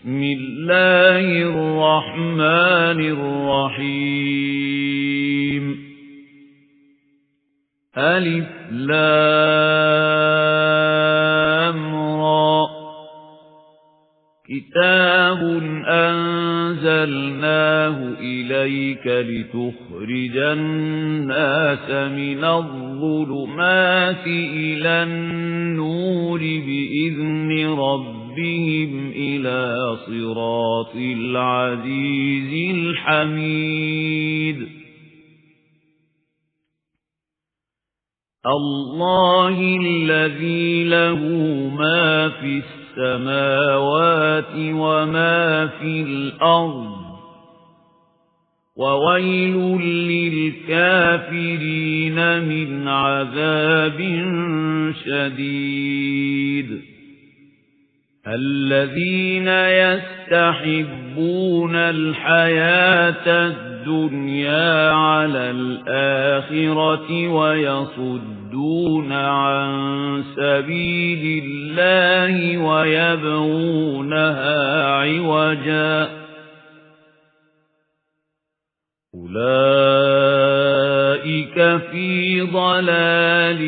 بسم الله الرحمن الرحيم ألف لام را كتاب أنزلناه إليك لتخرج الناس من الظلمات إلى النور بإذن ربهم إلى صراط العزيز الحميد الله الذي له ما في السماوات وما في الأرض وويل للكافرين من عذاب شديد الذين يستحبون الحياة الدنيا على الآخرة ويصدون عن سبيل الله ويبغونها عوجا أولئك في ضلال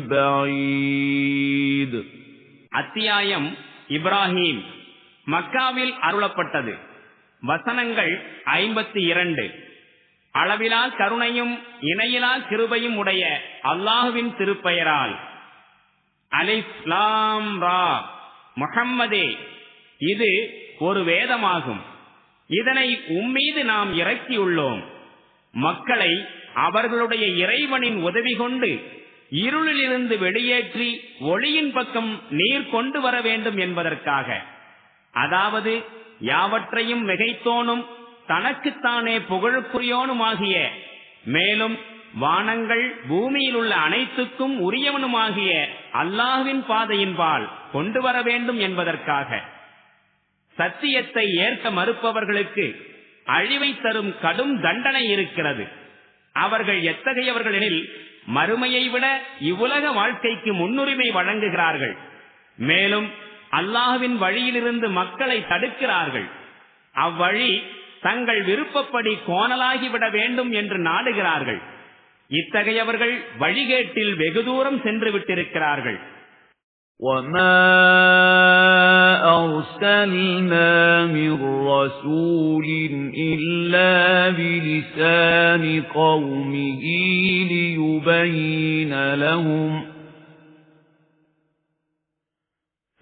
بعيد. அத்தியாயம் இப்ராஹிம். மக்காவில் அருளப்பட்டது. வசனங்கள் 52. அளவிலா கருணையும் இணையிலா கிருபையும் உடைய அல்லாஹுவின் திருப்பெயரால். அலிஃப் லாம் ரா. முஹம்மதே, இது ஒரு வேதமாகும். இதனை உம்மீது நாம் இறக்கியுள்ளோம். மக்களை அவர்களுடைய இறைவனின் உதவி கொண்டு இருளிலிருந்து வெளியேற்றி ஒளியின் பக்கம் நீர் கொண்டு வர வேண்டும் என்பதற்காக. அதாவது யாவற்றையும் மிகைத்தோனும் தனக்குத்தானே புகழுக்குரியோனுமாகிய, மேலும் வானங்கள் பூமியில் உள்ள அனைத்துக்கும் உரியவனுமாகிய அல்லாஹ்வின் பாதையின்பால் கொண்டு வர வேண்டும் என்பதற்காக. சத்தியத்தை ஏற்க மறுப்பவர்களுக்கு அழிவை தரும் கடும் தண்டனை இருக்கிறது. அவர்கள் எத்தகையவர்கள் எனில், மறுமையை விட இவ்வுலக வாழ்க்கைக்கு முன்னுரிமை வழங்குகிறார்கள். மேலும் அல்லாஹ்வின் வழியிலிருந்து மக்களை தடுக்கிறார்கள். அவ்வழி தங்கள் விருப்பப்படி கோணலாகிவிட வேண்டும் என்று நாடுகிறார்கள். இத்தகையவர்கள் வழிகேட்டில் வெகு தூரம் சென்று விட்டிருக்கிறார்கள். وَمَا أَرْسَلْنَا مِن رَّسُولٍ إِلَّا بِلِسَانِ قَوْمِهِ لِيُبَيِّنَ لَهُمْ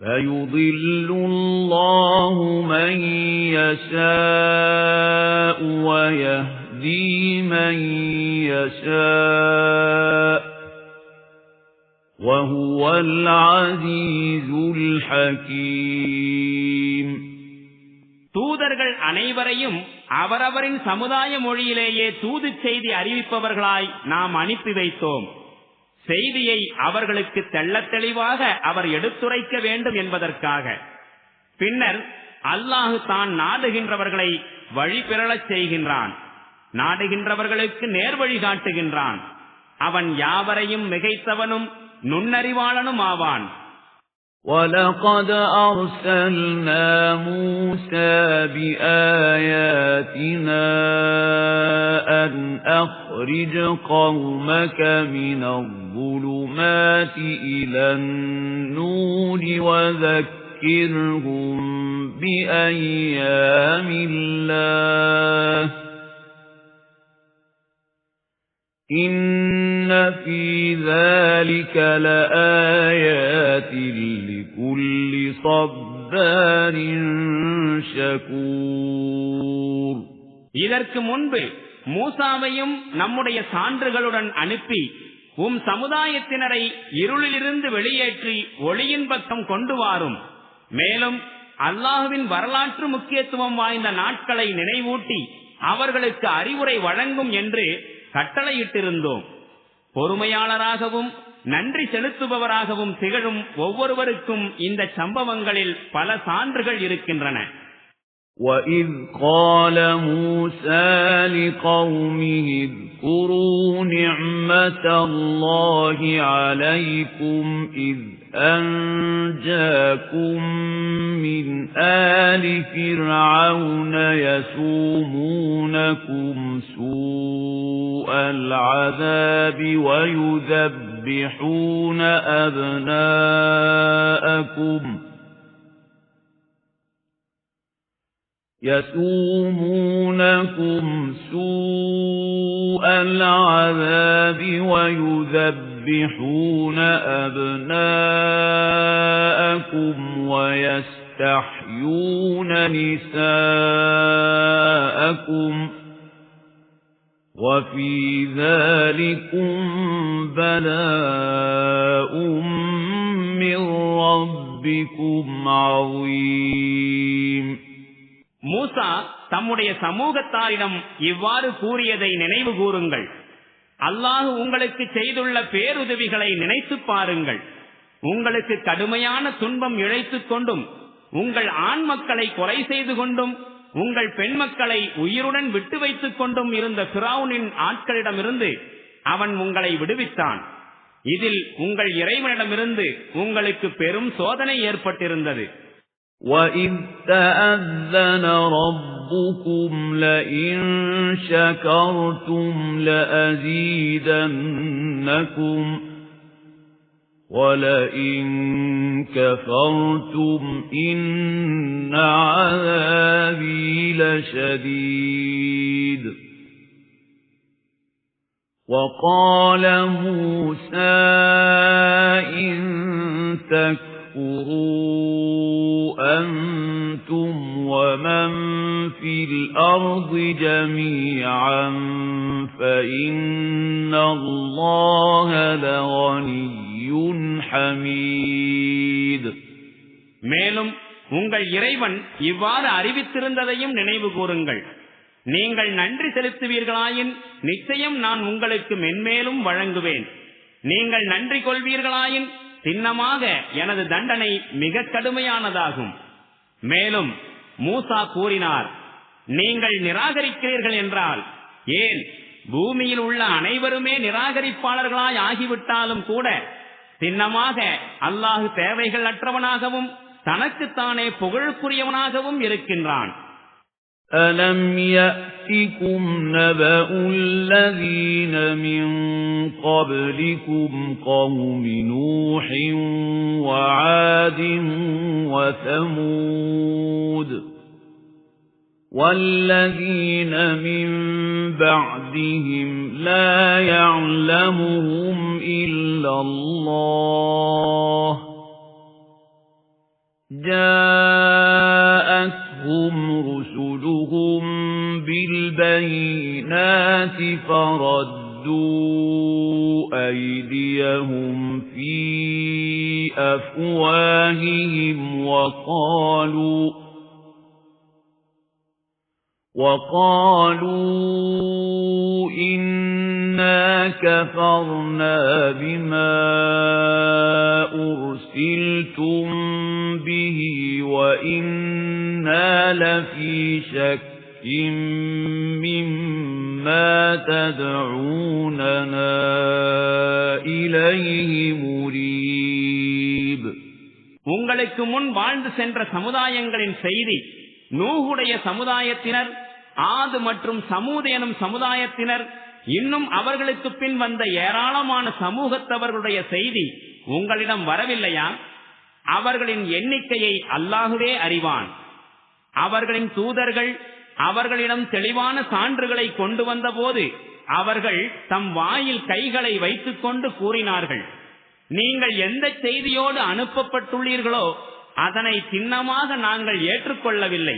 فَيُضِلُّ اللَّهُ مَن يَشَاءُ وَيَهْدِي مَن يَشَاءُ وَهُوَ الْعَزِيزُ الْحَكِيمُ. தூதர்கள் அனைவரையும் அவரவரின் சமுதாய மொழியிலேயே தூது செய்தி அறிவிப்பவர்களாய் நாம் அனுப்பி வைத்தோம். செய்தியை அவர்களுக்கு தெள்ளத் தெளிவாக அவர் எடுத்துரைக்க வேண்டும் என்பதற்காக. பின்னர் அல்லாஹ் தான் நாடுகின்றவர்களை வழி பெறச் செய்கின்றான், நாடுகின்றவர்களுக்கு நேர்வழி காட்டுகின்றான். அவன் யாவரையும் மிகைத்தவனும் நுண்ணறிவாளனும் ஆவான். وَلَقَدْ أَرْسَلْنَا مُوسَى بِآيَاتِنَا أَنْ أَخْرِجْ قَوْمَكَ مِنَ الظُّلُمَاتِ إِلَى النُّورِ وَذَكِّرْهُم بِأَيَّامِ اللَّهِ إِنَّ فِي ذَلِكَ لَآيَاتٍ لِكُلِّ صَبَّارٍ شَكُورٍ. இதற்கு முன்பு மூசாவையும் நம்முடைய சான்றுகளுடன் அனுப்பி சமுதாயத்தினரை இருளிலிருந்து வெளியேற்றி ஒளியின் பக்கம் கொண்டு வாரும். மேலும் அல்லாஹ்வின் வரலாற்று முக்கியத்துவம் வாய்ந்த நாட்களை நினைவூட்டி அவர்களுக்கு அறிவுரை வழங்கும் என்று கட்டளையிட்டிருந்தோம். பொறுமையாளராகவும் நன்றி செலுத்துபவராகவும் திகழும் ஒவ்வொருவருக்கும் இந்த சம்பவங்களில் பல சான்றுகள் இருக்கின்றன. وَإِذْ قَالَ مُوسَى لِقَوْمِهِ اذْكُرُوا نِعْمَةَ اللَّهِ عَلَيْكُمْ إِذْ أنجاكم من آل فرعون يسومونكم سوء العذاب ويذبحون أبناءكم ويستحيون نساءكم وفي ذلكم بلاء من ربكم عظيم. மூசா தம்முடைய சமூகத்தாரிடம் இவ்வாறு கூறியதை நினைவு கூறுங்கள். அல்லாஹ் உங்களுக்கு செய்துள்ள பேருதவிகளை நினைத்துப் பாருங்கள். உங்களுக்கு கடுமையான துன்பம் இழைத்துக் கொண்டும் உங்கள் ஆண் மக்களை கொலை செய்து கொண்டும் உங்கள் பெண் மக்களை உயிருடன் விட்டு வைத்துக் கொண்டும் இருந்த ஃபிரௌனின் ஆட்களிடமிருந்து அவன் உங்களை விடுவித்தான். இதில் உங்கள் இறைவனிடமிருந்து உங்களுக்கு பெரும் சோதனை ஏற்பட்டிருந்தது. وَإِذْ تَأَذَّنَ رَبُّكُمْ لَئِن شَكَرْتُمْ لَأَزِيدَنَّكُمْ وَلَئِن كَفَرْتُمْ إِنَّ عَذَابِي لَشَدِيدٌ. وَقَالَ مُوسَى إِن تَكْفُرُوا أَنْتُمْ وَمَنْ فِي الْأَرْضِ جَمِيعًا فَإِنَّ اللَّهَ لَغَنِيٌّ حَمِيدٌ. மேலும் உங்கள் இறைவன் இவ்வாறு அறிவித்திருந்ததையும் நினைவு கூறுங்கள். நீங்கள் நன்றி செலுத்துவீர்களாயின் நிச்சயம் நான் உங்களுக்கு மென்மேலும் வழங்குவேன். நீங்கள் நன்றி கொள்வீர்களாயின் சின்னமாக எனது தண்டனை மிக கடுமையானதாகும். மேலும் மூசா கூறினார், நீங்கள் நிராகரிக்கிறீர்கள் என்றால் ஏன் பூமியில் உள்ள அனைவருமே நிராகரிப்பாளர்களாய் ஆகிவிட்டாலும் கூட சின்னமாக அல்லாஹ் தேவைகள் அற்றவனாகவும் தனக்குத்தானே புகழுக்குரியவனாகவும் இருக்கின்றான். أَلَمْ يَأْتِكُمْ نَبَأُ الَّذِينَ مِنْ قَبْلِكُمْ قَوْمِ نُوحٍ وَعَادٍ وَثَمُودَ وَالَّذِينَ مِنْ بَعْدِهِمْ لَا يَعْلَمُهُمْ إِلَّا اللَّهُ جَاءَتْهُمْ رُسُلُهُم بِالْبَيِّنَاتِ فَرَدُّوا أَيْدِيَهُمْ فِي أَفْوَاهِهِمْ وَقَالُوا إِنَّا كَفَرْنَا بِمَا أُرْسِلْتُمْ بِهِ وَإِنَّا لَفِي شَكٍّ مِّمَّا تَدْعُونَنَا إِلَيْهِ مُرِيبٍ. உங்களுக்கு முன் வாழ்ந்து சென்ற சமுதாயங்களின் செய்தி நூஹுடைய சமுதாயத்தினர், ஆது மற்றும் சமூத் எனும் சமுதாயத்தினர், இன்னும் அவர்களுக்கு பின் வந்த ஏராளமான சமூகத்தவர்களுடைய செய்தி உங்களிடம் வரவில்லையா? அவர்களின் எண்ணிக்கையை அல்லாஹுவே அறிவான். அவர்களின் தூதர்கள் அவர்களிடம் தெளிவான சான்றுகளை கொண்டு வந்த போது அவர்கள் தம் வாயில் கைகளை வைத்துக் கொண்டு கூறினார்கள், நீங்கள் எந்த செய்தியோடு அனுப்பப்பட்டுள்ளீர்களோ அதனை சின்னமாக நாங்கள் ஏற்றுக்கொள்ளவில்லை.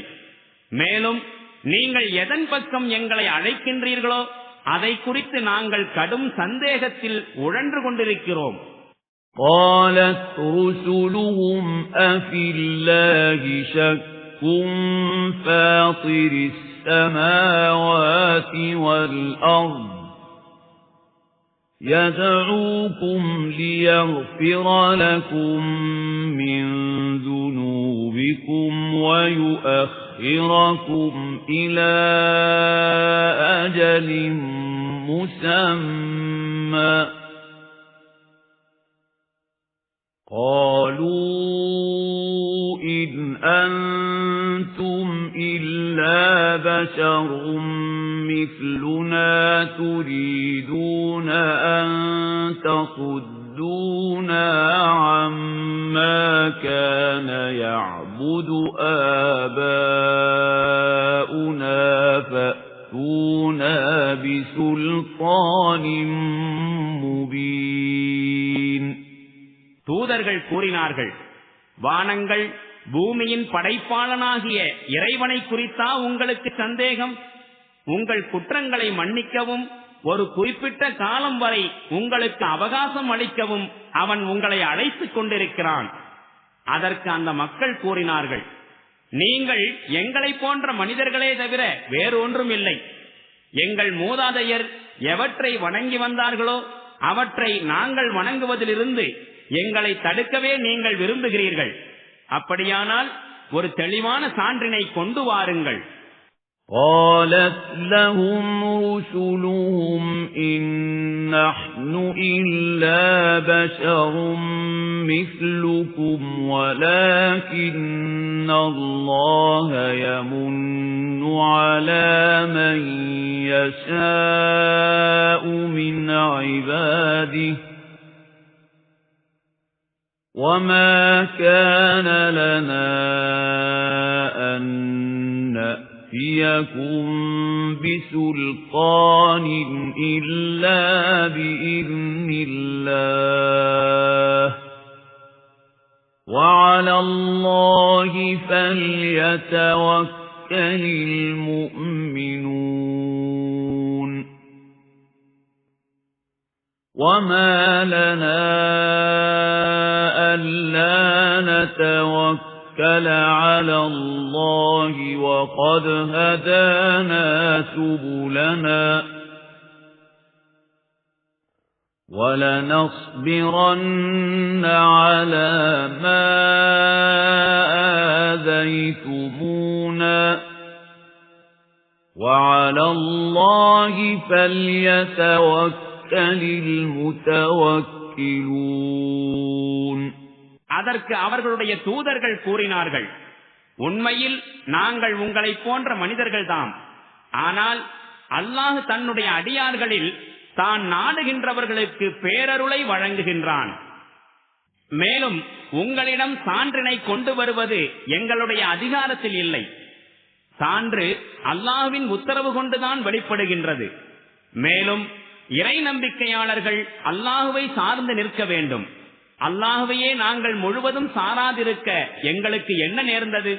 மேலும் நீங்கள் எதன் பக்கம் எங்களை அழைக்கின்றீர்களோ அதை குறித்து நாங்கள் கடும் சந்தேகத்தில் உழன்று கொண்டிருக்கிறோம். قالت رسلهم أفي الله شك فاطر السماوات والأرض يدعوكم ليغفر لكم من ذنوبكم ويؤخركم إلى أجل مسمى قالوا إن أنتم إلا بشر مثلنا تريدون أن تصدونا عما كان يعبد آباؤنا فأتونا بسلطان مبين. தூதர்கள் கூறினார்கள், வானங்கள் பூமியின் படைப்பாளனாகிய இறைவனை குறித்தா உங்களுக்கு சந்தேகம்? உங்கள் குற்றங்களை மன்னிக்கவும் ஒரு குறிப்பிட்ட காலம் வரை உங்களுக்கு அவகாசம் அளிக்கவும் அவன் உங்களை அழைத்துக் கொண்டிருக்கிறான். அதற்கு அந்த மக்கள் கூறினார்கள், நீங்கள் எங்களை போன்ற மனிதர்களே தவிர வேறு ஒன்றும் இல்லை. எங்கள் மூதாதையர் எவற்றை வணங்கி வந்தார்களோ அவற்றை நாங்கள் வணங்குவதிலிருந்து எங்களை தடுக்கவே நீங்கள் விரும்புகிறீர்கள். அப்படியானால் ஒரு தெளிவான சான்றினை கொண்டு வாருங்கள். قالت لهم رسلهم إن نحن إلا بشر مثلكم ولكن الله يمن على من يشاء من عباده وما كان لنا أن نأتيكم بسلطان إلا بإذن الله وعلى الله فليتوكل المؤمنون. وما لنا ألا نتوكل على الله وقد هدانا سبلنا ولنصبرن على ما آذيتمونا وعلى الله فليتوكل المتوكلون. அதற்கு அவர்களுடைய தூதர்கள் கூறினார்கள், உண்மையில் நாங்கள் உங்களை போன்ற மனிதர்கள்தாம். ஆனால் அல்லாஹ் தன்னுடைய அடியார்களில் தான் நாடுகின்றவர்களுக்கு பேரருளை வழங்குகின்றான். மேலும் உங்களிடம் சான்றினை கொண்டு வருவது எங்களுடைய அதிகாரத்தில் இல்லை. சான்று அல்லாஹ்வின் உத்தரவு கொண்டுதான் வெளிப்படுகின்றது. மேலும் இறை நம்பிக்கையாளர்கள் அல்லாஹுவை சார்ந்து நிற்க வேண்டும். அல்லாஹுவையே நாங்கள் முழுவதும் சாராதிருக்க எங்களுக்கு என்ன நேர்ந்தது?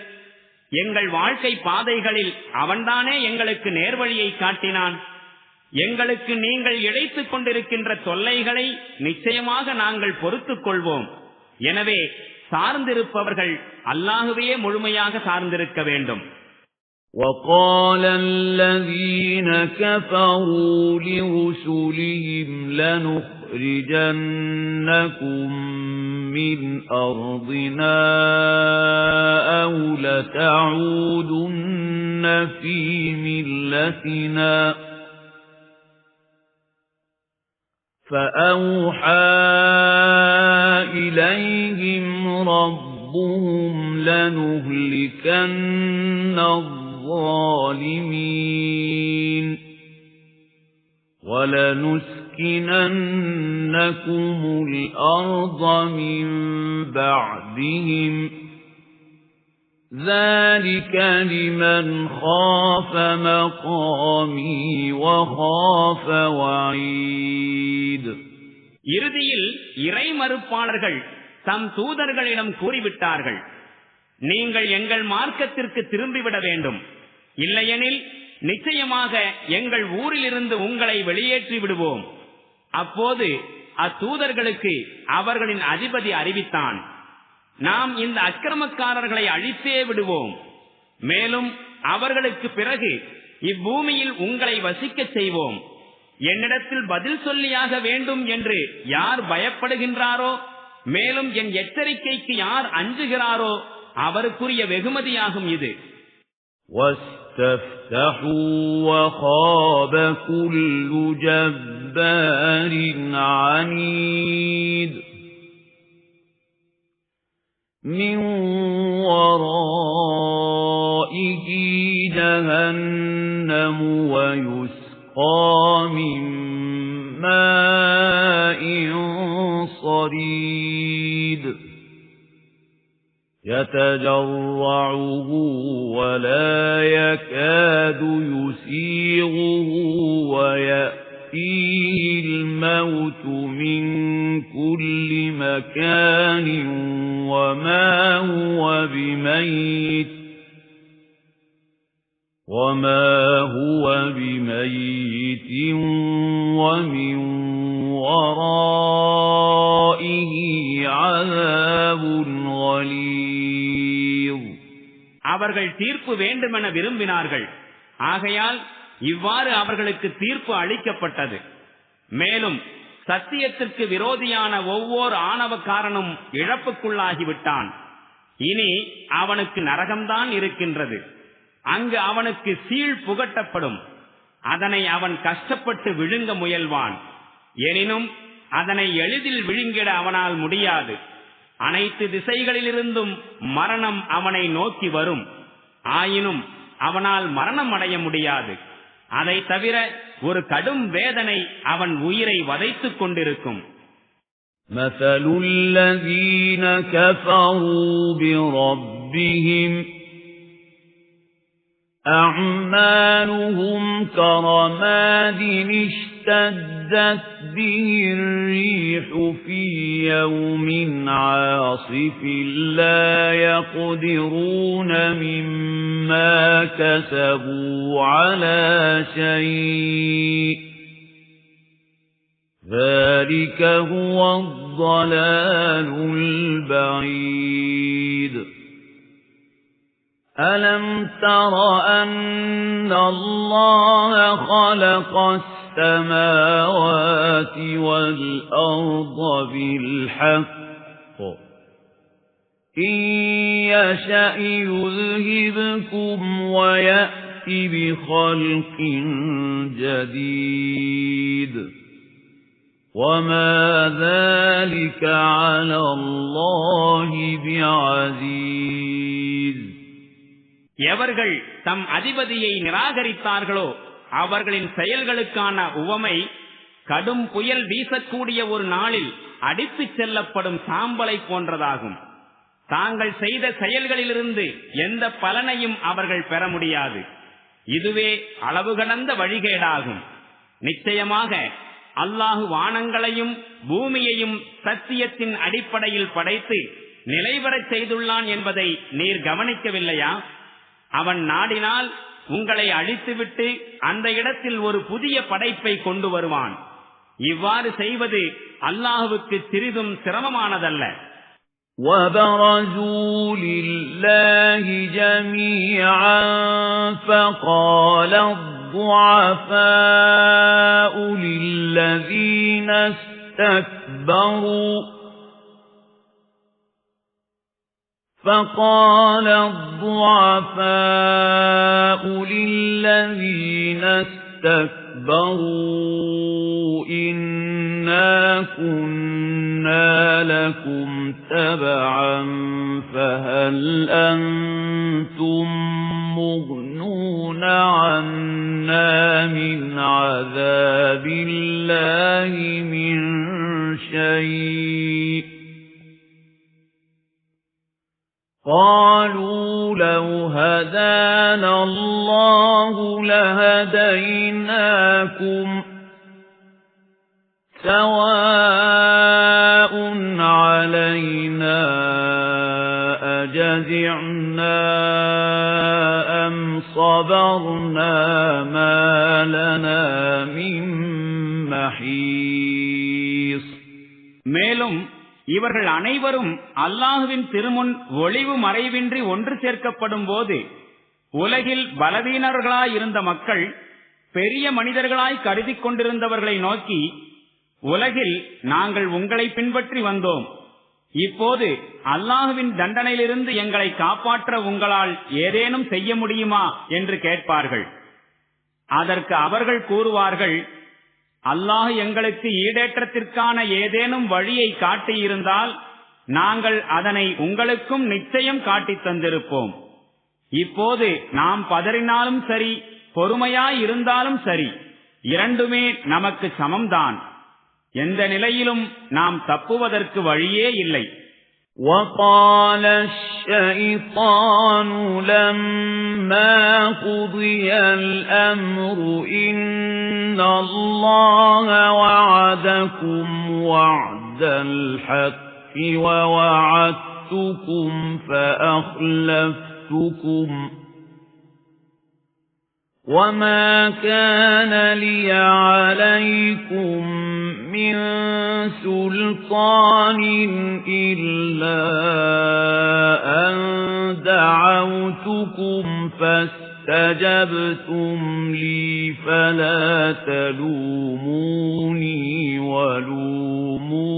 எங்கள் வாழ்க்கை பாதைகளில் அவன்தானே எங்களுக்கு நேர்வழியை காட்டினான். எங்களுக்கு நீங்கள் இழைத்துக் கொண்டிருக்கின்ற தொல்லைகளை நிச்சயமாக நாங்கள் பொறுத்துக் கொள்வோம். எனவே சார்ந்திருப்பவர்கள் அல்லாஹுவையே முழுமையாக சார்ந்திருக்க வேண்டும். وقال الذين كفروا لرسلهم لنخرجنكم من أرضنا أو لتعودن في ملتنا فأوحى إليهم ربهم لنهلكن الظالمين ولنسكننكم الأرض من بعدهم ذلك لمن خاف مقامي وخاف وعيد. இறுதியில் இறை மறுப்பாளர்கள் தம் தூதர்களிடம் கூறிவிட்டார்கள், நீங்கள் எங்கள் மார்க்கத்திற்கு திரும்பிவிட வேண்டும். இல்லையெனில் நிச்சயமாக எங்கள் ஊரிலிருந்து உங்களை வெளியேற்றி விடுவோம். அப்போது அத்தூதர்களுக்கு அவர்களின் அதிபதி அறிவித்தான், நாம் இந்த அக்கிரமக்காரர்களை அழித்தே விடுவோம். மேலும் அவர்களுக்கு பிறகு இப்பூமியில் உங்களை வசிக்கச் செய்வோம். என்னிடத்தில் பதில் சொல்லியாக வேண்டும் என்று யார் பயப்படுகின்றாரோ, மேலும் என் எச்சரிக்கைக்கு யார் அஞ்சுகிறாரோ அவருக்குரிய வெகுமதியாகும் இது. وَاسْتَفْتَحُوا وَخَابَ كُلُّ جَبَّارٍ عَنِيدٍ. مِنْ وَرَائِهِ جَهَنَّمُ وَيُسْقَى مِنْ مَاءٍ صَدِيدٍ يَتَجَرَّعُهُ وَلَا يَكَادُ يُسِيغُهُ وَيَأْتِيهِ الْمَوْتُ مِنْ كُلِّ مَكَانٍ وَمَا هُوَ بِمَيِّتٍ وَمِنْ وَرَائِهِ عَذَابٌ غَلِيظٌ அவர்கள் தீர்ப்பு வேண்டுமென விரும்பினார்கள். ஆகையால் இவ்வாறு அவர்களுக்கு தீர்ப்பு அளிக்கப்பட்டது. மேலும் சத்தியத்திற்கு விரோதியான ஒவ்வொரு ஆணவக்காரனும் இழப்புக்குள்ளாகிவிட்டான். இனி அவனுக்கு நரகம்தான் இருக்கின்றது. அங்கு அவனுக்கு சீழ் புகட்டப்படும். அதனை அவன் கஷ்டப்பட்டு விழுங்க முயல்வான். எனினும் அதனை எளிதில் விழுங்கிட அவனால் முடியாது. அனைத்து திசைகளிலிருந்தும் மரணம் அவனை நோக்கி வரும். ஆயினும் அவனால் மரணம் அடைய முடியாது. அதை தவிர ஒரு கடும் வேதனை அவன் உயிரை வதைத்துக் கொண்டிருக்கும். مَثَلُ الَّذِينَ كَفَرُوا بِرَبِّهِمْ أَعْمَالُهُمْ كَرَمَادٍ اشْتَدَّتْ بِهِ الرِّيحُ فِي يَوْمٍ عَاصِفٍ لَا يَقْدِرُونَ مِمَّا كَسَبُوا عَلَى شَيْءٍ ذَلِكَ هُوَ الضَّلَالُ الْبَعِيدُ أَلَمْ تَرَ أَنَّ اللَّهَ خَلَقَ السَّمَاوَاتِ وَالْأَرْضَ بِالْحَقِّ إِنْ يَشَأْ يُذْهِبْكُمْ وَيَأْتِ بِخَلْقٍ جَدِيدٍ وَمَا ذَلِكَ عَلَى اللَّهِ بِعَزِيزٍ எவர்கள் தம் அதிபதியை நிராகரித்தார்களோ அவர்களின் செயல்களுக்கான உவமை கடும் புயல் வீசக்கூடிய ஒரு நாளில் அடித்துச் செல்லப்படும் சாம்பலை போன்றதாகும். தாங்கள் செய்த செயல்களிலிருந்து எந்த பலனையும் அவர்கள் பெற முடியாது. இதுவே அளவு கடந்த வழிகேடாகும். நிச்சயமாக அல்லாஹு வானங்களையும் பூமியையும் சத்தியத்தின் அடிப்படையில் படைத்து நிலைவரச் செய்துள்ளான் என்பதை நீர் கவனிக்கவில்லையா? அவன் நாடினால் உங்களை அழித்துவிட்டு அந்த இடத்தில் ஒரு புதிய படைப்பை கொண்டு வருவான். இவ்வாறு செய்வது அல்லாஹுவுக்கு சிறிதும் சிரமமானதல்ல. وَبَرَزُوا لِلَّهِ جَمِيعًا فَقَالَ الضُّعَفَاءُ لِلَّذِينَ اسْتَكْبَرُوا إِنَّا كُنَّا لَكُمْ تَبَعًا فَهَلْ أَنْتُمْ مُغْنُونَ عَنَّا مِنْ عَذَابِ اللَّهِ مِنْ شَيْءٍ قَالُوا لَوْ هَدَانَا اللَّهُ لَهَدَيْنَاكُمْ سَوَاءٌ عَلَيْنَا أَجَزِعْنَا أَمْ صَبَرْنَا مَا لَنَا مِنْ مَحِيصٍ மேலும் இவர்கள் அனைவரும் அல்லாஹுவின் திருமுன் ஒளிவு மறைவின்றி ஒன்று சேர்க்கப்படும் போது உலகில் பலவீனர்களாயிருந்த மக்கள் பெரிய மனிதர்களாய் கருதி கொண்டிருந்தவர்களை நோக்கி, உலகில் நாங்கள் உங்களை பின்பற்றி வந்தோம். இப்போது அல்லாஹுவின் தண்டனையிலிருந்து எங்களை காப்பாற்ற உங்களால் ஏதேனும் செய்ய முடியுமா என்று கேட்பார்கள். அதற்கு அவர்கள் கூறுவார்கள், அல்லாஹ் எங்களுக்கு ஈடேற்றத்திற்கான ஏதேனும் வழியை காட்டியிருந்தால் நாங்கள் அதனை உங்களுக்கும் நிச்சயம் காட்டித் தந்திருப்போம். இப்போது நாம் பதறினாலும் சரி, பொறுமையாயிருந்தாலும் சரி, இரண்டுமே நமக்கு சமம்தான். எந்த நிலையிலும் நாம் தப்புவதற்கு வழியே இல்லை. وَقَالَ الشَّيْطَانُ لَمَّا قُضِيَ الْأَمْرُ إِنَّ اللَّهَ وَعَدَكُمْ وَعْدَ الْحَقِّ وَوَعَدتُّكُمْ فَأَخْلَفْتُكُمْ وَمَا كَانَ لِيَ عَلَيْكُمْ مِنْ سُلْطَانٍ إِلَّا أَنْ دَعَوْتُكُمْ فَاسْتَجَبْتُمْ لِي فَلَا تَلُومُونِي وَلُومُوا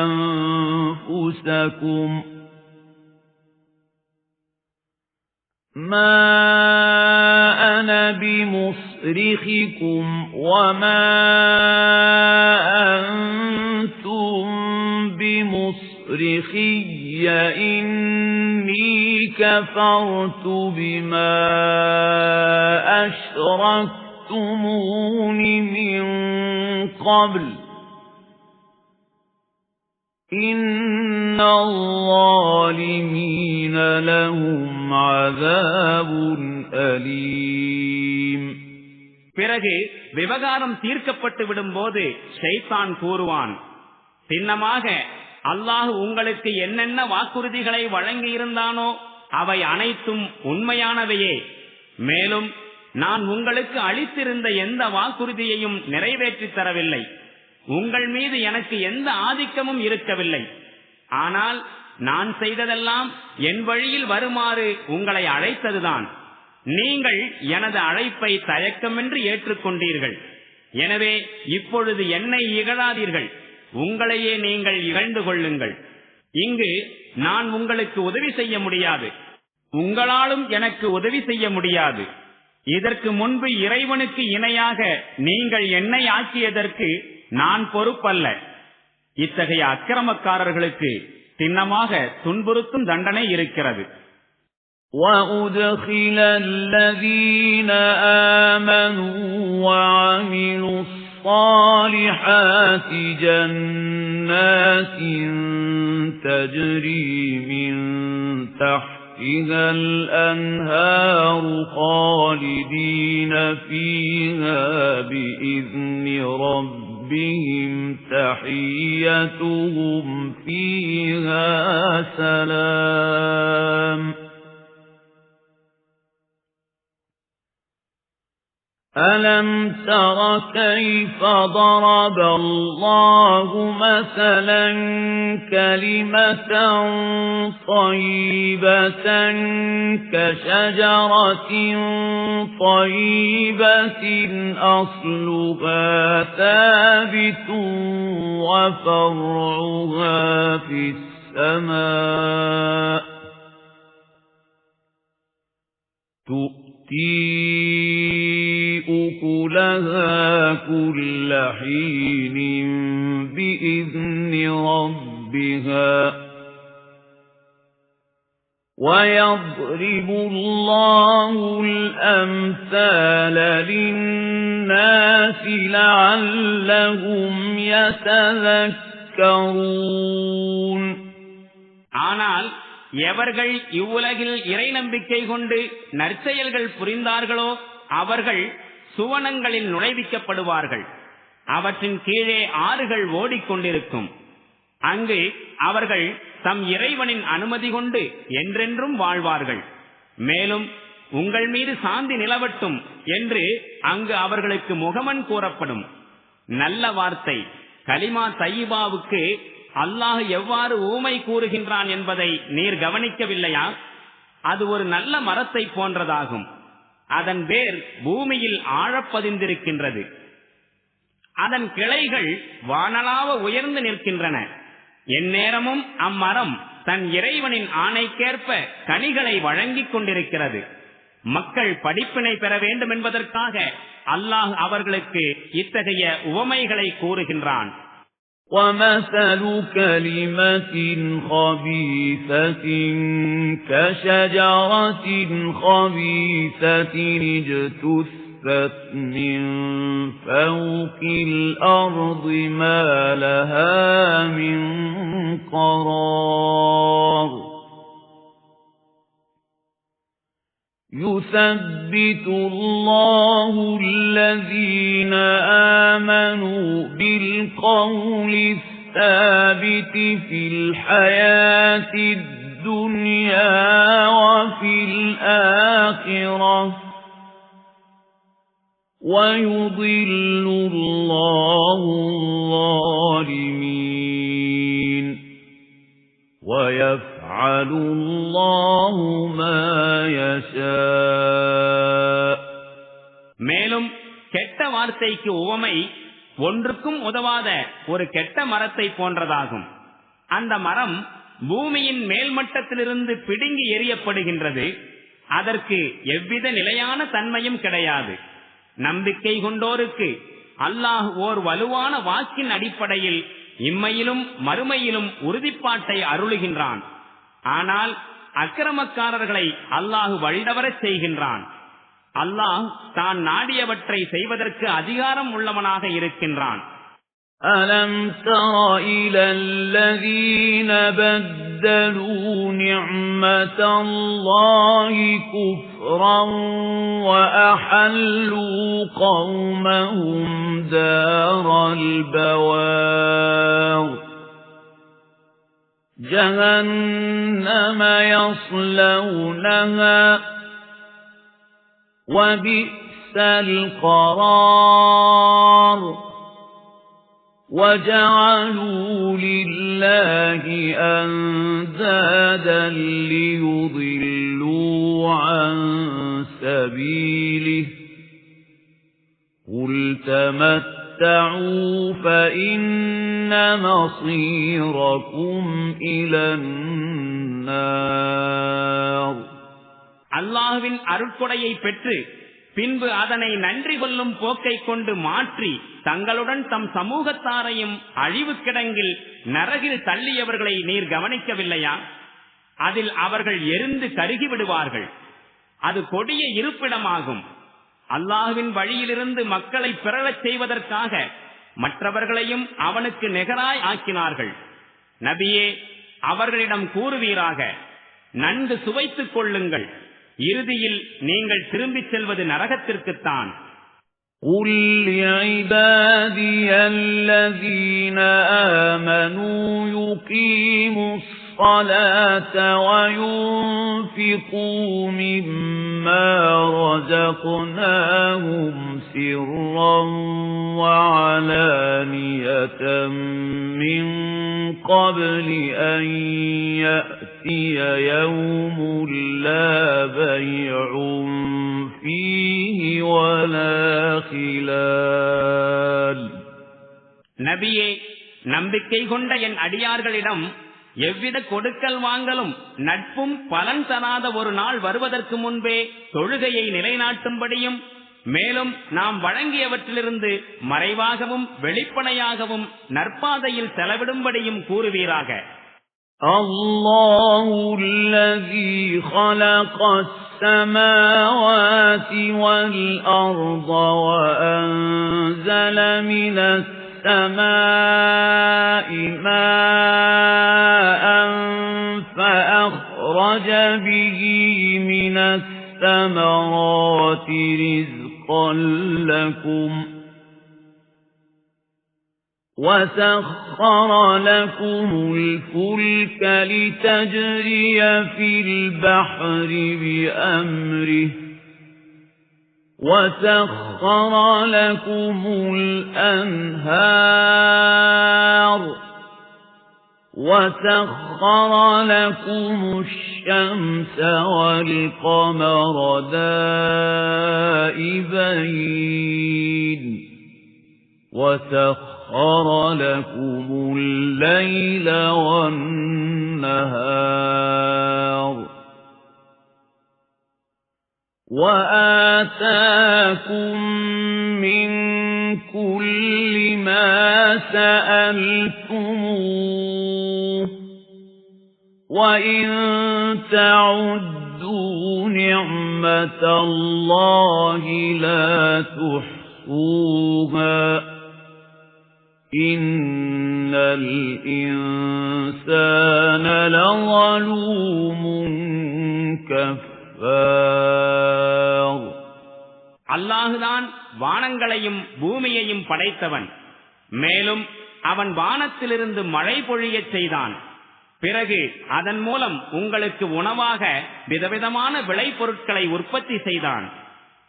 أَنفُسَكُمْ مَا أَنَا بِمُصْرِخِكُمْ وَمَا أَنْتُمْ بِمُصْرِخِيَّ إِنِّي كَفَرْتُ بِمَا أَشْرَكْتُمُونِ مِنْ قَبْلُ إِنَّ الظَّالِمِينَ لَهُمْ عَذَابٌ أَلِيمٌ. பிறகு விவகாரம் தீர்க்கப்பட்டு விடும்போது ஷைத்தான் கூறுவான், சின்னமாக அல்லாஹ் உங்களுக்கு என்னென்ன வாக்குறுதிகளை வழங்கியிருந்தானோ அவை அனைத்தும் உண்மையானவையே. மேலும் நான் உங்களுக்கு அளித்திருந்த எந்த வாக்குறுதியையும் நிறைவேற்றித் தரவில்லை. உங்கள் மீது எனக்கு எந்த ஆதிக்கமும் இருக்கவில்லை. ஆனால் நான் செய்ததெல்லாம் என் வழியில் வருமாறு உங்களை அழைத்ததுதான். நீங்கள் எனது அழைப்பை தயக்கமின்றி ஏற்றுக்கொண்டீர்கள். எனவே இப்பொழுது என்னை இகழாதீர்கள், உங்களையே நீங்கள் இகழ்ந்து கொள்ளுங்கள். இங்கு நான் உங்களுக்கு உதவி செய்ய முடியாது, உங்களாலும் எனக்கு உதவி செய்ய முடியாது. இதற்கு முன்பு இறைவனுக்கு இணையாக நீங்கள் என்னை ஆக்கியதற்கு நான் பொறுப்பல்ல. இத்தகைய அக்கிரமக்காரர்களுக்கு சின்னமாக துன்புறுத்தும் தண்டனை இருக்கிறது. وَأُدْخِلَ الَّذِينَ آمَنُوا وَعَمِلُوا الصَّالِحَاتِ جَنَّاتٍ تَجْرِي مِنْ تَحْتِهَا الْأَنْهَارُ خَالِدِينَ فِيهَا بِإِذْنِ رَبِّهِمْ تَحِيَّتُهُمْ فِيهَا سَلَامٌ. أَلَمْ تَرَ كَيْفَ ضَرَبَ اللَّهُ مَثَلًا كَلِمَةً طَيِّبَةً كَشَجَرَةٍ طَيِّبَةٍ أَصْلُهَا ثَابِتٌ وَفَرْعُهَا فِي السَّمَاءِ تُؤْتِي أُكُلَهَا كُلَّ حِينٍ بِإِذْنِ رَبِّهَا وَيَضْرِبُ اللَّهُ الْأَمْثَالَ لِلنَّاسِ لَعَلَّهُمْ يَتَذَكَّرُونَ. ஆனால் எவர்கள் இவ்வுலகில் இறை நம்பிக்கை கொண்டு நற்செயல்கள் புரிந்தார்களோ அவர்கள் சுவனங்களில் நுழைவிக்கப்படுவார்கள். அவற்றின் கீழே ஆறுகள் ஓடிக்கொண்டிருக்கும். அங்கு அவர்கள் தம் இறைவனின் அனுமதி கொண்டு என்றென்றும் வாழ்வார்கள். மேலும் உங்கள் மீது சாந்தி நிலவட்டும் என்று அங்கு அவர்களுக்கு முகமன் கூறப்படும். நல்ல வார்த்தை கலிமா தய்யிபாவுக்கு அல்லாஹ் எவ்வாறு ஊமை கூறுகின்றான் என்பதை நீர் கவனிக்கவில்லையா? அது ஒரு நல்ல மரத்தை போன்றதாகும். அதன் வேர் பூமியில் ஆழப்பதிந்திருக்கின்றது. அதன் கிளைகள் வானளாவ உயர்ந்து நிற்கின்றன. எந்நேரமும் அம்மரம் தன் இறைவனின் ஆணைக்கேற்ப கனிகளை வழங்கிக் கொண்டிருக்கிறது. மக்கள் படிப்பினை பெற வேண்டும் என்பதற்காக அல்லாஹ் அவர்களுக்கு இத்தகைய உவமைகளை கூறுகின்றான். وَمَثَلُ كَلِمَةٍ خَبِيثَةٍ كَشَجَرَةٍ خَبِيثَةٍ اجْتُثَّتْ مِنْ فَوْقِ الْأَرْضِ مَا لَهَا مِنْ قَرَارٍ يُثَبِّتُ اللَّهُ الَّذِينَ آمَنُوا بِالْقَوْلِ الثَّابِتِ فِي الْحَيَاةِ الدُّنْيَا وَفِي الْآخِرَةِ وَيُضِلُّ اللَّهُ الظَّالِمِينَ وَيَفْعَلُ اللَّهُ مَا يَشَاءُ. மேலும் கெட்ட வார்த்தைக்கு உவமை ஒன்றுக்கும் உதவாத ஒரு கெட்ட மரத்தை போன்றதாகும். அந்த மரம் பூமியின் மேல்மட்டத்திலிருந்து பிடுங்கி எறியப்படுகின்றது. அதற்கு எவ்வித நிலையான தன்மையும் கிடையாது. நம்பிக்கை கொண்டோருக்கு அல்லாஹ் ஓர் வலுவான வாக்கின் அடிப்படையில் இம்மையிலும் மறுமையிலும் உறுதிப்பாட்டை அருளுகின்றான். ஆனால் அக்கிரமக்காரர்களை அல்லாஹ் வழிதவறச் செய்கின்றான். அல்லாஹ் தான் நாடியவற்றை செய்வதற்கு அதிகாரம் உள்ளவனாக இருக்கின்றான். أَلَمْ تَرَ إِلَى الَّذِينَ بَدَّلُوا نِعْمَةَ اللَّهِ كُفْرًا وَأَحَلُّوا قَوْمَهُمْ دَارَ الْبَوَارِ جَهَنَّمَ يَصْلَوْنَهَا وَبِئْسَ الْقَرَارُ وَجَعَلُوا لِلَّهِ أَنْدَادًا لِيُضِلُّوا عَنْ سَبِيلِهِ قُلْ تَمَتَّعُوا فَإِنَّ مَصِيرَكُمْ إِلَى النَّارِ. அல்லாஹ்வின் அருட்கொடையை பெற்று பின்பு அதனை நன்றி கொள்ளும் போக்கை கொண்டு மாற்றி தங்களுடன் தம் சமூகத்தாரையும் அழிவு கிடங்கில் நரகில் தள்ளியவர்களை நீர் கவனிக்கவில்லையா? அதில் அவர்கள் எரிந்து கருகி விடுவார்கள். அது கொடிய இருப்பிடமாகும். அல்லாஹ்வின் வழியிலிருந்து மக்களை பிறழச் செய்வதற்காக மற்றவர்களையும் அவனுக்கு நிகராய் ஆக்கினார்கள். நபியே, அவர்களிடம் கூறுவீராக, நன்கு சுவைத்துக் கொள்ளுங்கள். இறுதியில் நீங்கள் திரும்பிச் செல்வது நரகத்திற்குத்தான். قُلْ لِعِبَادِيَ الَّذِينَ آمَنُوا يُقِيمُوا الصَّلَاةَ وَيُنْفِقُوا مِمَّا رَزَقْنَاهُمْ سِرًّا وَعَلَانِيَةً مِنْ قَبْلِ أَنْ يَأْتِيَ يَوْمٌ لَا بَيْعٌ فِيهِ وَلَا خِلَالٌ. நபியே, நம்பிக்கை கொண்ட என் அடியார்களிடம் எவ்வித கொடுக்கல் வாங்கலும் நட்பும் பலன் தராத ஒரு நாள் வருவதற்கு முன்பே தொழுகையை நிலைநாட்டும்படியும், மேலும் நாம் வழங்கியவற்றிலிருந்து மறைவாகவும் வெளிப்படையாகவும் நற்பாதையில் செலவிடும்படியும் கூறுவீராக. الله الذي خلق السماوات والأرض وأنزل من السماء ماء فأخرج به من الثمرات رزقا لكم وَسَخَّرَ لَكُمُ الْفُلْكَ لِتَجْرِيَ فِي الْبَحْرِ بِأَمْرِهِ وَسَخَّرَ لَكُمُ الْأَنْهَارَ وَسَخَّرَ لَكُمُ الشَّمْسَ وَالْقَمَرَ دَائِبَيْنِ وَسَخَّرَ لَكُمُ اللَّيْلَ وَالنَّهَارَ وَآتَاكُم مِّن كُلِّ مَا سألتموه وإن تعدوا نعمة الله لا تحصوها إن الإنسان لظلوم كفار. அல்லாஹுதான் வானங்களையும் பூமியையும் படைத்தவன். மேலும் அவன் வானத்திலிருந்து மழை பொழியச் செய்தான். பிறகு அதன் மூலம் உங்களுக்கு உணவாக விதவிதமான விளைபொருட்களை உற்பத்தி செய்தான்.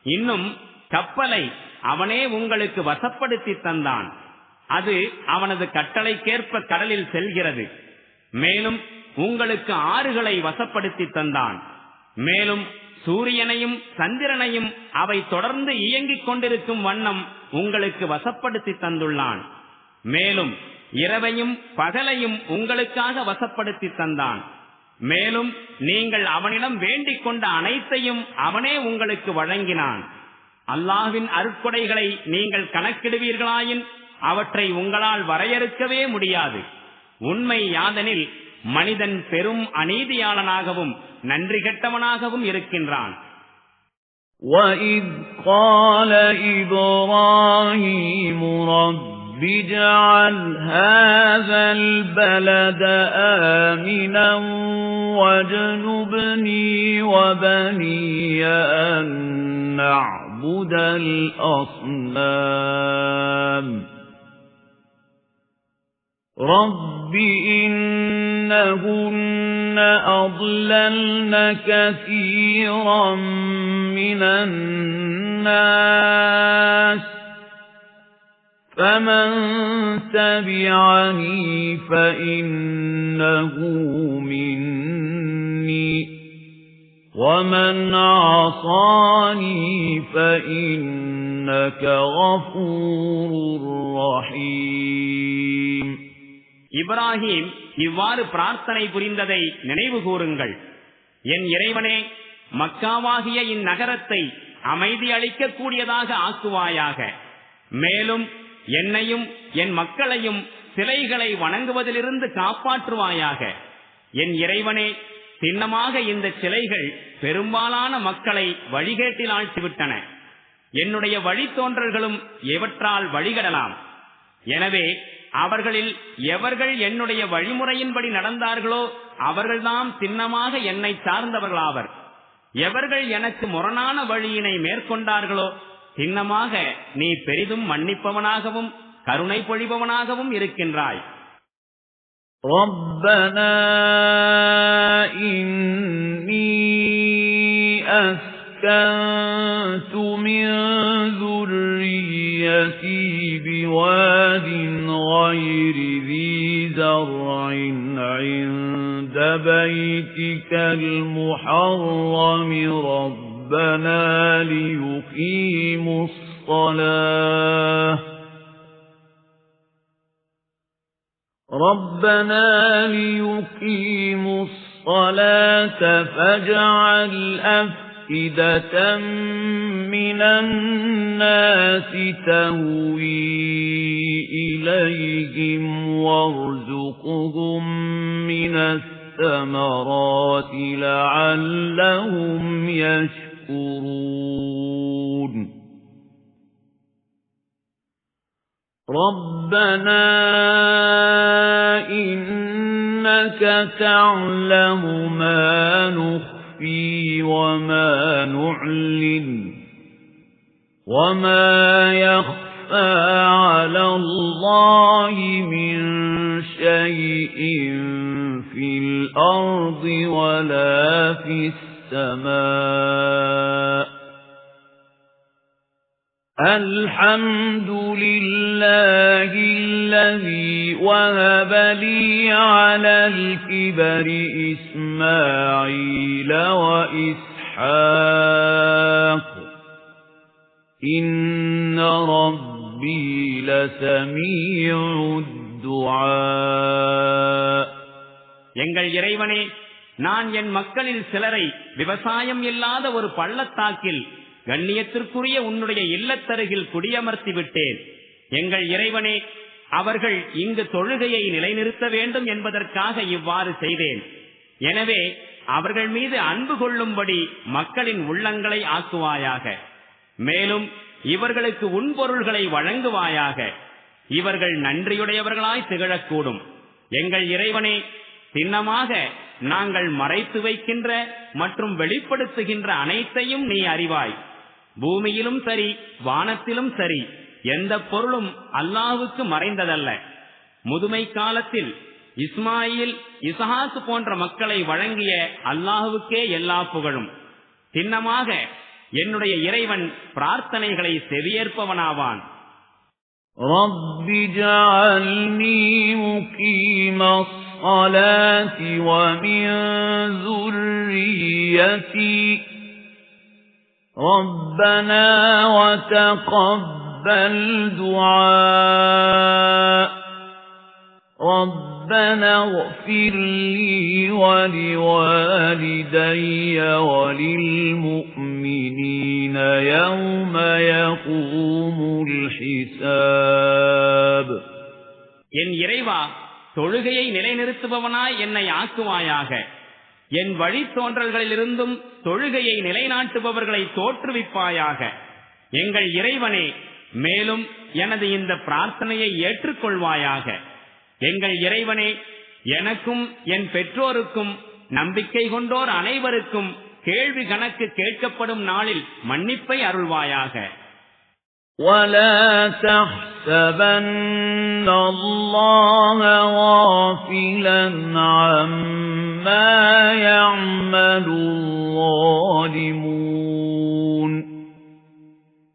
இன்னும் கப்பலை அவனே உங்களுக்கு வசப்படுத்தி தந்தான். அது அவனது கட்டளைக்கேற்ப கடலில் செல்கிறது. மேலும் உங்களுக்கு ஆறுகளை வசப்படுத்தி தந்தான். மேலும் சூரியனையும் சந்திரனையும் அவை தொடர்ந்து இயங்கிக் கொண்டிருக்கும் வண்ணம் உங்களுக்கு வசப்படுத்தி தந்துள்ளான். மேலும் இரவையும் பகலையும் உங்களுக்காக வசப்படுத்தி தந்தான். மேலும் நீங்கள் அவனிடம் வேண்டிக் கொண்ட அனைத்தையும் அவனே உங்களுக்கு வழங்கினான். அல்லாஹ்வின் அருட்கொடைகளை நீங்கள் கணக்கிடுவீர்களாயின் அவற்றை உங்களால் வரையறுக்கவே முடியாது. உண்மை யாதெனில் மனிதன் பெரும் அநீதியாளனாகவும் நன்றி கெட்டவனாகவும் இருக்கின்றான். وَإِذْ قَالَ إِبْرَاهِيمُ رَبِّ اجْعَلْ هَذَا الْبَلَدَ آمِنًا وَاجْنُبْنِي وَبَنِيَّ أَن نَّعْبُدَ الْأَصْنَامَ رَبِّ إِنَّهُنَّ أَضْلَلْنَ كَثِيرًا مِنَ النَّاسِ فَمَن تَبِعَنِي فَإِنَّهُ مِنِّي وَمَنْ عَصَانِي فَإِنَّكَ غَفُورٌ رَّحِيمٌ. இப்ராஹிம் இவ்வாறு பிரார்த்தனை புரிந்ததை நினைவு கூறுங்கள். என் இறைவனே, மக்காவாகிய இந்நகரத்தை அமைதி அளிக்க கூடியதாக ஆக்குவாயாக. மேலும் என்னையும் என் மக்களையும் சிலைகளை வணங்குவதிலிருந்து காப்பாற்றுவாயாக. என் இறைவனே, சின்னமாக இந்த சிலைகள் பெரும்பாலான மக்களை வழிகேட்டில் ஆழ்த்திவிட்டன. என்னுடைய வழித்தோன்றல்களும் எவற்றால் வழிகடலாம். எனவே அவர்களில் எவர்கள் என்னுடைய வழிமுறையின்படி நடந்தார்களோ அவர்கள்தாம் சின்னமாக என்னை சார்ந்தவர்களாவர். எவர்கள் எனக்கு முரணான வழியினை மேற்கொண்டார்களோ சின்னமாக நீ பெரிதும் மன்னிப்பவனாகவும் கருணை பொழிபவனாகவும் இருக்கின்றாய். رَبَّنَا إِنِّي أَسْكَنْتُ مِنْ ذُرِّيَّتِي بِوَادٍ غَيْرِ ذِي زَرْعٍ عِنْدَ بَيْتِكَ الْمُحَرَّمِ رَبَّنَا لِيُقِيمُوا الصَّلَاةَ فَاجْعَلْ أَفْئِدَةً مِنَ النَّاسِ تَهْوِي إِلَيْهِمْ وَارْزُقْهُم مِّنَ الثَّمَرَاتِ لَعَلَّهُمْ يَشْكُرُونَ. رَبَّنَا إِنَّكَ تَعْلَمُ مَا نُخْفِي وَمَا نُعْلِنُ وَمَا يَخْفَى عَلَى اللَّهِ مِنْ شَيْءٍ فِي الْأَرْضِ وَلَا فِي السَّمَاءِ. الحمد لله الذي وهب لي على الكبر إسماعيل وإسحاق إن ربي لسميع الدعاء. எங்கள் இறைவனே, நான் என் மக்களில் சிலரை விவசாயம் இல்லாத ஒரு பள்ளத்தாக்கில் கண்ணியத்திற்குரிய உன்னுடைய இல்லத்தருகில் குடியமர்த்தி விட்டேன். எங்கள் இறைவனே, அவர்கள் இங்கு தொழுகையை நிலைநிறுத்த வேண்டும் என்பதற்காக இவ்வாறு செய்தேன். எனவே அவர்கள் மீது அன்பு கொள்ளும்படி மக்களின் உள்ளங்களை ஆக்குவாயாக. மேலும் இவர்களுக்கு உண்பொருள்களை வழங்குவாயாக. இவர்கள் நன்றியுடையவர்களாய் திகழக்கூடும். எங்கள் இறைவனே, சின்னமாக நாங்கள் மறைத்து வைக்கின்ற மற்றும் வெளிப்படுத்துகின்ற அனைத்தையும் நீ அறிவாய். பூமியிலும் சரி வானத்திலும் சரி எந்த பொருளும் அல்லாஹ்வுக்கு மறைந்ததல்ல. முதுமை காலத்தில் இஸ்மாயில், இஸ்ஹாக் போன்ற மக்களை வழங்கிய அல்லாஹ்வுக்கே எல்லா புகழும். சின்னமாக என்னுடைய இறைவன் பிரார்த்தனைகளை செவியேற்பவனாவான். ரப்பி ஜஅல்னி முகீமஸ் ஸலாத்தி வ மின் ذُرِّيَّتِي ரப்பனா வ தகப்பல் துஆ ربنا اغفر لي ولوالدي وللمؤمنين يوم يقوم الحساب. என் இறைவா, தொழுகையை நிலைநிறுத்துபவனாய் என்னை ஆக்குவாயாக. என் வழித்தோன்றல்களிலிருந்தும் தொழுகையை நிலைநாட்டுபவர்களை தோற்றுவிப்பாயாக. எங்கள் இறைவனே, மேலும் எனது இந்த பிரார்த்தனையை ஏற்றுக்கொள்வாயாக. எங்கள் இறைவனே, எனக்கும் என் பெற்றோருக்கும் நம்பிக்கை கொண்டோர் அனைவருக்கும் கேள்வி கணக்கு கேட்கப்படும் நாளில் மன்னிப்பை அருள்வாயாக. وَلَا تَحْسَبَنَّ اللَّهَ غَافِلًا عَمَّا يَعْمَلُ الظَّالِمُونَ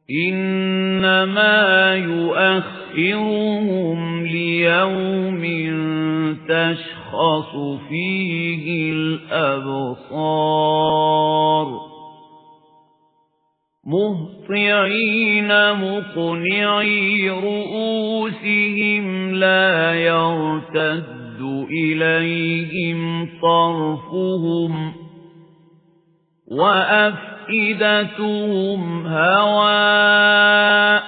إِنَّمَا يُؤَخِّرُهُمْ لِيَوْمٍ تَشْخَصُ فِيهِ الْأَبْصَارُ مُهْطِعِينَ مُقْنِعِي رُءُوسِهِمْ لَا يَرْتَدُّ إِلَيْهِمْ طَرْفُهُمْ وَأَفْئِدَتُهُمْ هَوَاءٌ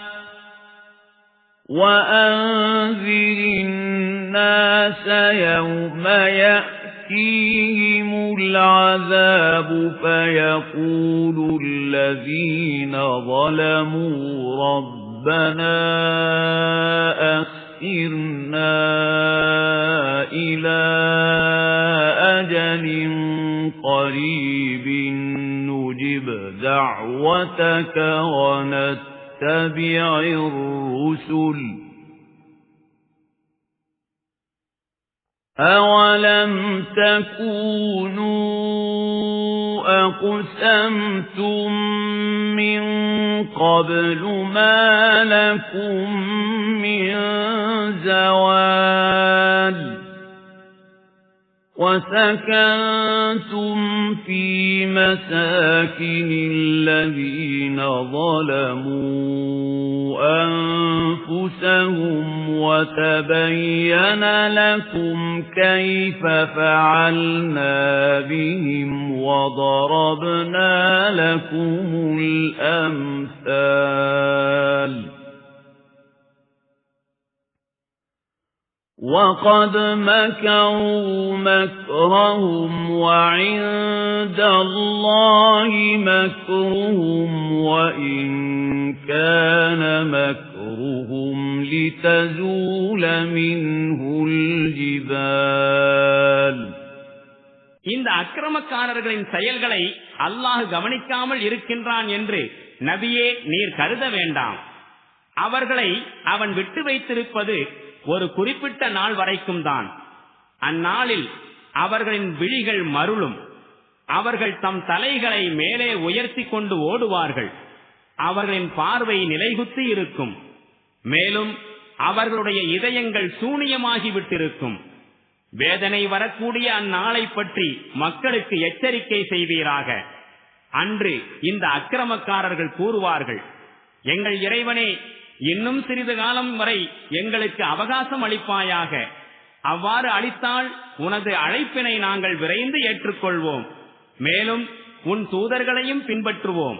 وَأَنذِرِ النَّاسَ يَوْمَ يَأْتِيهِمُ الْعَذَابُ فَيَقُولُ الَّذِينَ ظَلَمُوا رَبَّنَا أَخِّرْنَا إِلَى أَجَلٍ قَرِيبٍ نُجِبْ دَعْوَتَكَ ونتبع الرسل أَوَلَمْ تَكُونُوا أَقْسَمْتُمْ مِنْ قَبْلُ مَا لَكُمْ مِنْ زَوَالٍ وَسَكَنْتُمْ فِي مَسَاكِنِ الَّذِينَ ظَلَمُوا أَنفُسَهُمْ وَتَبَيَّنَ لَكُمْ كَيْفَ فَعَلْنَا بِهِمْ وَضَرَبْنَا لَكُمُ الْأَمْثَالَ وَقَدْ مَكَرُوا مَكْرَهُمْ وَعِندَ اللَّهِ مَكْرُهُمْ وَإِنْ كَانَ مَكْرُهُمْ لِتَزُولَ مِنْهُ الْجِبَالُ. இந்த அக்கிரமக்காரர்களின் செயல்களை அல்லாஹ் கவனிக்காமல் இருக்கின்றான் என்று நபியே நீர் கருத வேண்டாம். அவர்களை அவன் விட்டு வைத்திருப்பது ஒரு குறிப்பிட்ட நாள் வரைக்கும் தான். அந்நாளில் அவர்களின் விழிகள் மருளும். அவர்கள் தம் தலைகளை மேலே உயர்த்தி கொண்டு ஓடுவார்கள். அவர்களின் பார்வை நிலைகுத்தி இருக்கும். மேலும் அவர்களுடைய இதயங்கள் சூனியமாகிவிட்டிருக்கும். வேதனை வரக்கூடிய அந்நாளை பற்றி மக்களுக்கு எச்சரிக்கை செய்வீராக. அன்று இந்த அக்கிரமக்காரர்கள் கூறுவார்கள், எங்கள் இறைவனே, இன்னும் சிறிது காலம் வரை எங்களுக்கு அவகாசம் அளிப்பாயாக. அவ்வாறு அளித்தால் உனது அழைப்பினை நாங்கள் விரைந்து ஏற்றுக்கொள்வோம். மேலும் உன் தூதர்களையும் பின்பற்றுவோம்.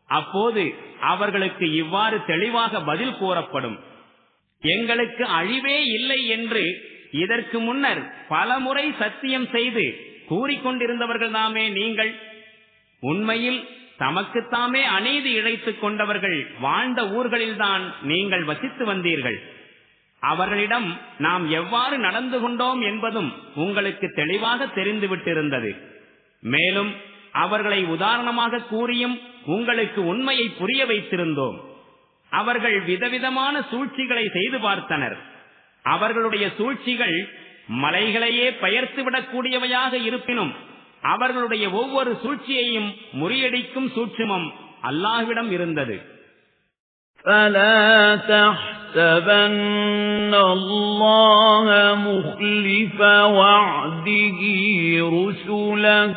அப்போது அவர்களுக்கு இவ்வாறு தெளிவாக பதில் கூறப்படும், எங்களுக்கு அழிவே இல்லை என்று இதற்கு முன்னர் பலமுறை சத்தியம் செய்து கூறிக்கொண்டிருந்தவர்கள் தாமே நீங்கள். உண்மையில் தமக்குத்தாமே அநீதி இழைத்துக் கொண்டவர்கள் வாழ்ந்த ஊர்களில்தான் நீங்கள் வசித்து வந்தீர்கள். அவர்களிடம் நாம் எவ்வாறு நடந்து கொண்டோம் என்பதும் உங்களுக்கு தெளிவாக தெரிந்துவிட்டிருந்தது. மேலும் அவர்களை உதாரணமாக கூறியும் உங்களுக்கு உண்மையை புரிய வைத்திருந்தோம். அவர்கள் விதவிதமான சூழ்ச்சிகளை செய்து பார்த்தனர். அவர்களுடைய சூழ்ச்சிகள் மலைகளையே பெயர்த்துவிடக்கூடியவையாக இருப்பினும் அவர்களுடைய ஒவ்வொரு சூழ்ச்சியையும் முறியடிக்கும் சூட்சுமம் அல்லாஹ்விடம் இருந்தது. فَلَا تَحْسَبَنَّ اللَّهَ مُخْلِفَ وَعْدِهِ رُسُلَهُ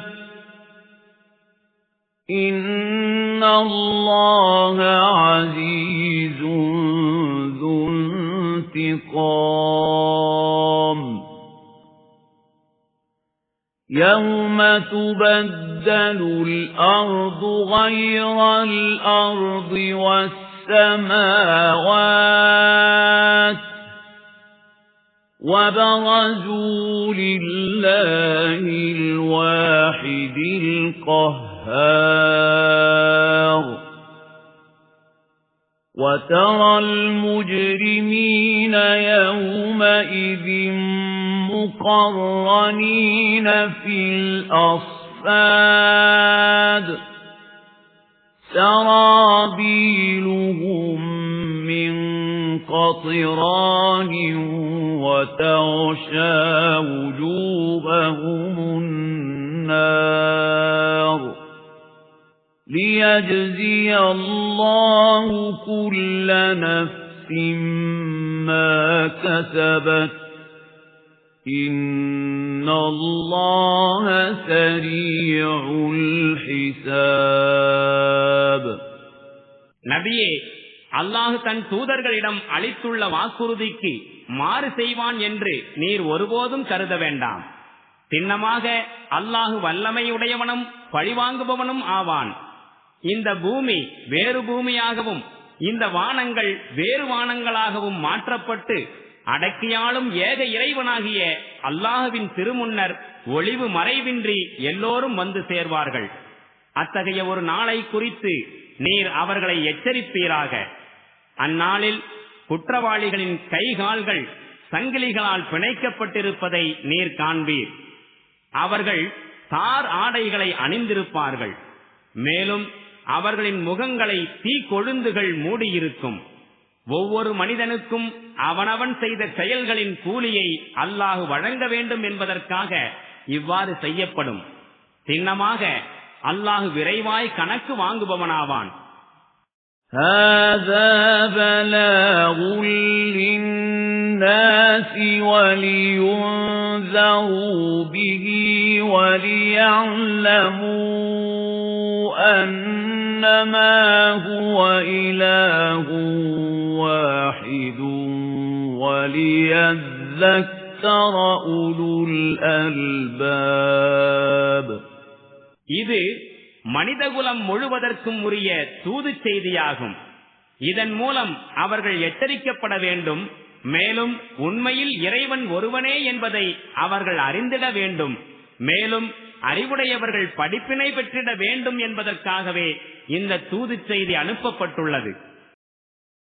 إِنَّ اللَّهَ عَزِيزٌ ذُو انتِقَامٍ يَوْمَ تُبَدَّلُ الْأَرْضُ غَيْرَ الْأَرْضِ وَالسَّمَاوَاتُ وَبَرَزُوا لِلَّهِ الْوَاحِدِ الْقَهَّارِ وَتَرَى الْمُجْرِمِينَ يَوْمَئِذٍ مُقَرَّنِينَ فِي الْأَصْفَادِ سَرَابِيلُهُم مِّن قَطِرَانٍ وَتَغْشَى وُجُوهَهُمُ النَّارُ لِيَجْزِيَ اللَّهُ كُلَّ نَفْسٍ مَا كَسَبَتْ إِنَّ اللَّهَ سَرِيعُ الْحِسَابِ. நபியே, அல்லாஹ் தன் தூதர்களிடம் அளித்துள்ள வாக்குறுதிக்கு மாறு செய்வான் என்று நீர் ஒருபோதும் கருத வேண்டாம். சின்னமாக அல்லாஹ் வல்லமையுடையவனும் பழிவாங்குபவனும் ஆவான். இந்த பூமி வேறு பூமியாகவும் இந்த வானங்கள் வேறு வானங்களாகவும் மாற்றப்பட்டு அடக்கியாலும் ஏக இறைவனாகிய அல்லாஹுவின் திருமுன்னர் ஒளிவு மறைவின்றி எல்லோரும் வந்து சேர்வார்கள். அத்தகைய ஒரு நாளை குறித்து நீர் அவர்களை எச்சரிப்பீராக. அந்நாளில் குற்றவாளிகளின் கைகால்கள் சங்கிலிகளால் பிணைக்கப்பட்டிருப்பதை நீர் காண்பீர். அவர்கள் தார் ஆடைகளை அணிந்திருப்பார்கள். மேலும் அவர்களின் முகங்களை தீக்கொழுந்துகள் மூடியிருக்கும். ஒவ்வொரு மனிதனுக்கும் அவனவன் செய்த செயல்களின் கூலியை அல்லாஹ் வழங்க வேண்டும் என்பதற்காக இவ்வாறு செய்யப்படும். சின்னமாக அல்லாஹ் விரைவாய் கணக்கு வாங்குபவனாவான். هَذَا بَلَاغٌ لِلنَّاسِ وَلِيُنذَرُوا بِهِ وَلِيَعْلَمُوا أَنَّمَا هُوَ إِلَٰهٌ وَاحِدٌ وَلِيَذَّكَّرَ أُولُو الْأَلْبَابِ. இது மனிதகுலம் முழுவதற்கும் உரிய தூது செய்தியாகும். இதன் மூலம் அவர்கள் எச்சரிக்கப்பட வேண்டும். மேலும் உண்மையில் இறைவன் ஒருவனே என்பதை அவர்கள் அறிந்திட வேண்டும். மேலும் அறிவுடையவர்கள் படிப்பினை பெற்றிட வேண்டும் என்பதற்காகவே இந்த தூது செய்தி அனுப்பப்பட்டுள்ளது.